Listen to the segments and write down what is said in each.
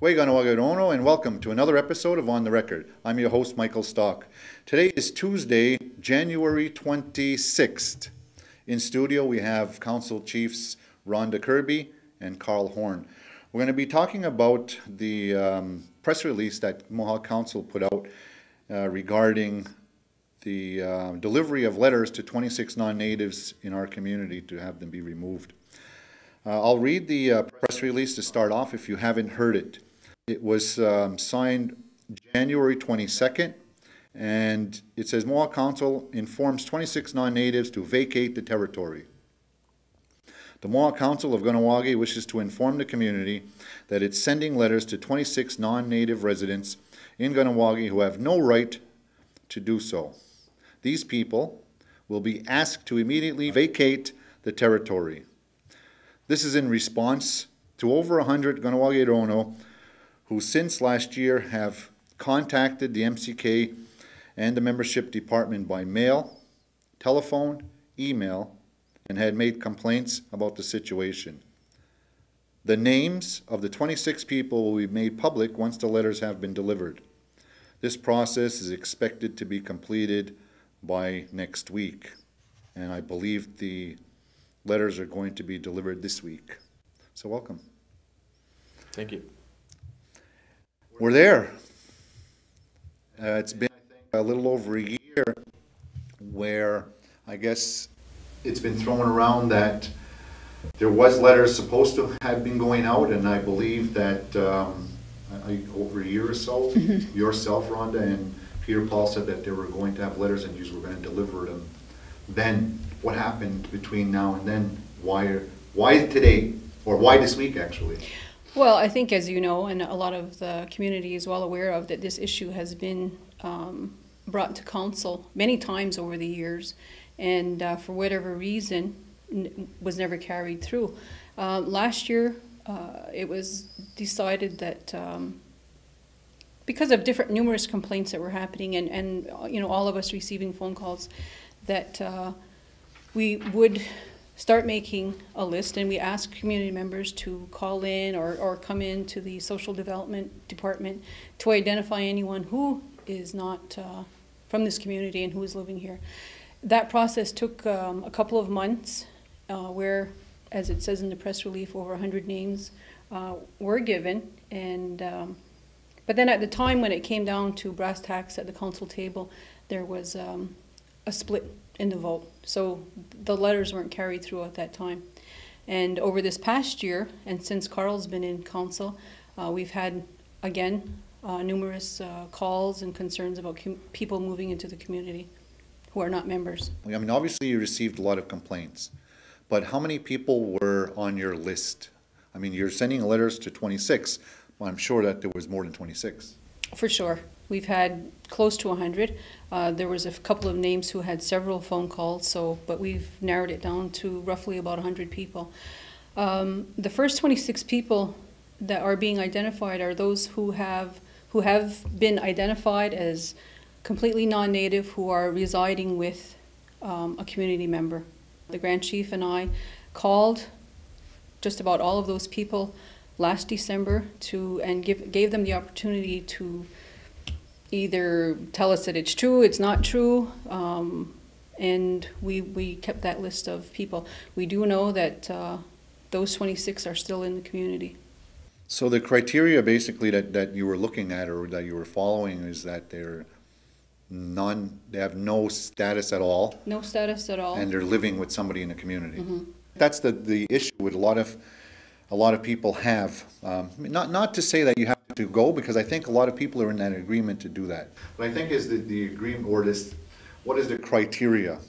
Weganoagadono, and welcome to another episode of On the Record. I'm your host, Michael Stock. Today is Tuesday, January 26th. In studio, we have Council Chiefs Rhonda Kirby and Carl Horn. We're going to be talking about the press release that Mohawk Council put out regarding the delivery of letters to 26 non-natives in our community to have them be removed. I'll read the press release to start off if you haven't heard it. It was signed January 22nd, and it says Mohawk Council informs 26 non-natives to vacate the territory. The Mohawk Council of Kahnawake wishes to inform the community that it's sending letters to 26 non-native residents in Kahnawake who have no right to do so. These people will be asked to immediately vacate the territory. This is in response to over 100 Kahnawake who since last year have contacted the MCK and the membership department by mail, telephone, email, and had made complaints about the situation. The names of the 26 people will be made public once the letters have been delivered. This process is expected to be completed by next week, and I believe the letters are going to be delivered this week. So welcome. Thank you. We're there. It's been a little over a year where I guess it's been thrown around that there was letters supposed to have been going out, and I believe that over a year or so, yourself, Rhonda, and Peter Paul said that they were going to have letters and you were going to deliver them. Then what happened between now and then? Why today, or why this week actually? Well, I think, as you know, and a lot of the community is well aware of, that this issue has been brought to council many times over the years, and for whatever reason was never carried through. Last year it was decided that because of numerous complaints that were happening, and you know, all of us receiving phone calls, that we would start making a list, and we ask community members to call in or come in to the social development department to identify anyone who is not from this community and who is living here. That process took a couple of months where, as it says in the press release, over 100 names were given, and but then at the time when it came down to brass tacks at the council table, there was a split in the vote. So the letters weren't carried through at that time. And over this past year, and since Carl's been in council, we've had, again, numerous calls and concerns about people moving into the community who are not members. I mean, obviously you received a lot of complaints, but how many people were on your list? I mean, you're sending letters to 26. Well, I'm sure that there was more than 26. For sure. We've had close to 100. There was a couple of names who had several phone calls, but we've narrowed it down to roughly about 100 people. The first 26 people that are being identified are those who have been identified as completely non-native, who are residing with a community member. The Grand Chief and I called just about all of those people last December and gave them the opportunity to either tell us that it's true, it's not true, and we kept that list of people. We do know that those 26 are still in the community. So the criteria basically that you were looking at or that you were following is that they have no status at all. No status at all. And they're living with somebody in the community. Mm-hmm. That's the issue with a lot of people have. Not to say that you have to go, because I think a lot of people are in that agreement to do that. But I think is the agreement, or this, what is the criteria?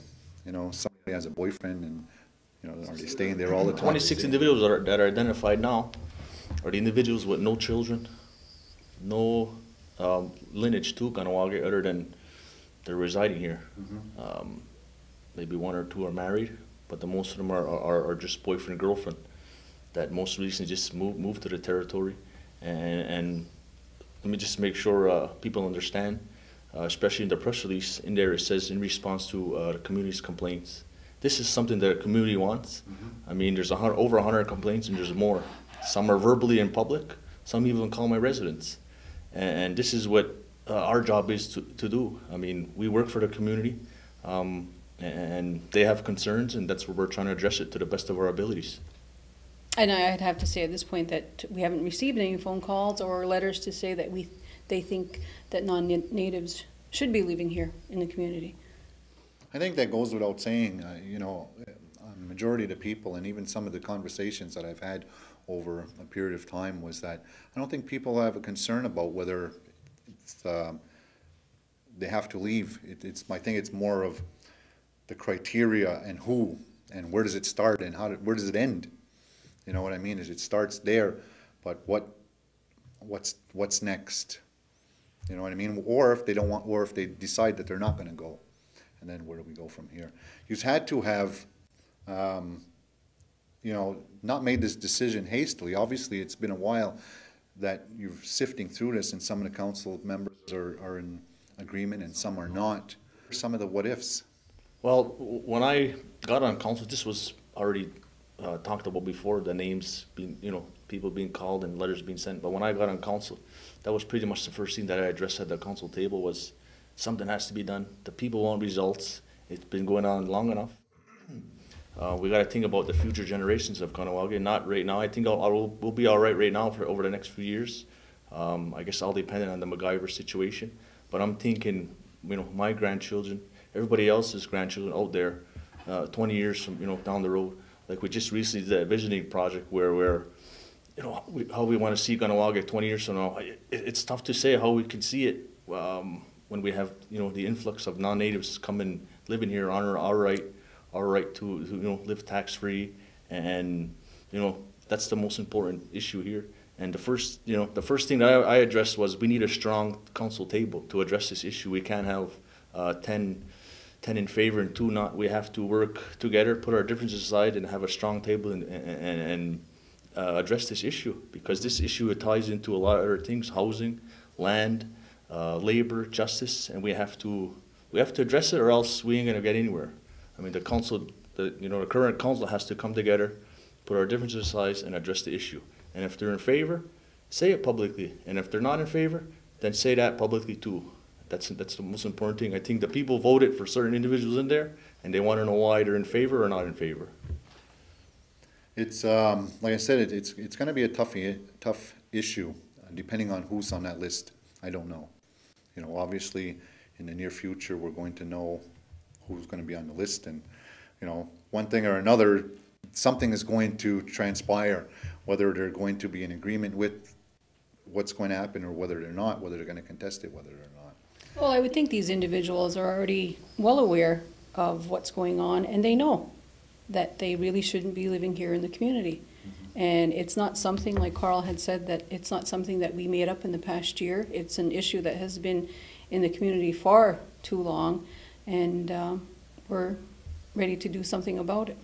You know, somebody has a boyfriend and, you know, are they staying there all the time? 26 individuals that are identified now are the individuals with no children, no lineage to Kahnawake other than they're residing here. Mm-hmm. Maybe one or two are married, but the most of them are just boyfriend, girlfriend, that most recently just moved to the territory. And let me just make sure people understand, especially in the press release, in there it says in response to the community's complaints. This is something that the community wants. Mm-hmm. I mean, there's over 100 complaints and there's more. Some are verbally in public, Some even call my residents. And this is what our job is to do. I mean, we work for the community, and they have concerns, and that's where we're trying to address it to the best of our abilities. And I'd have to say at this point that we haven't received any phone calls or letters to say that they think that non-natives should be living here in the community. I think that goes without saying. You know, a majority of the people, and even some of the conversations that I've had over a period of time, was that I don't think people have a concern about whether it's, they have to leave. I think it's more of the criteria and who and where does it start and where does it end. You know what I mean? Is it starts there, but what's next? You know what I mean? Or if they don't want, or if they decide that they're not going to go, and then where do we go from here? You've had to have, you know, not made this decision hastily. Obviously, it's been a while that you're sifting through this, and some of the council members are in agreement, and some are not. Some of the what ifs. Well, when I got on council, this was already talked about before, the names being, you know, people being called and letters being sent. But when I got on council, that was pretty much the first thing that I addressed at the council table was something has to be done. The people want results. It's been going on long enough. We got to think about the future generations of Kahnawake. Not right now. I think we'll be all right now for over the next few years. I guess all dependent on the MacGyver situation. But I'm thinking, you know, my grandchildren, everybody else's grandchildren out there, 20 years from, you know, down the road. Like we just recently did a visioning project where you know, how we want to see Kahnawake 20 years from now. It's tough to say how we can see it when we have, you know, the influx of non-natives coming, living here on our right to you know, live tax-free, and you know, that's the most important issue here. And the first thing that I addressed was we need a strong council table to address this issue. We can't have 10 in favor and 2 not. We have to work together, put our differences aside, and have a strong table and address this issue, because this issue ties into a lot of other things: housing, land, labor, justice, and we have to address it, or else we ain't gonna get anywhere. I mean, the council, the current council has to come together, put our differences aside, and address the issue. And if they're in favor, say it publicly, and if they're not in favor, then say that publicly too. That's the most important thing. I think the people voted for certain individuals in there, and they want to know why they're in favor or not in favor. It's like I said, it's going to be a tough issue, depending on who's on that list. I don't know. You know, obviously, in the near future, we're going to know who's going to be on the list, and you know, one thing or another, something is going to transpire, whether they're going to be in agreement with what's going to happen or whether they're not, whether they're going to contest it, whether they're not. Well, I would think these individuals are already well aware of what's going on, and they know that they really shouldn't be living here in the community. Mm-hmm. And it's not something, like Carl had said, that it's not something that we made up in the past year. It's an issue that has been in the community far too long, and we're ready to do something about it.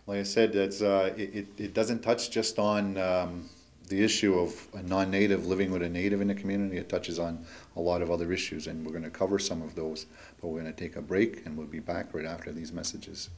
Like I said, that's, it doesn't touch just on the issue of a non-native living with a native in the community. It touches on a lot of other issues, and we're going to cover some of those. But we're going to take a break, and we'll be back right after these messages.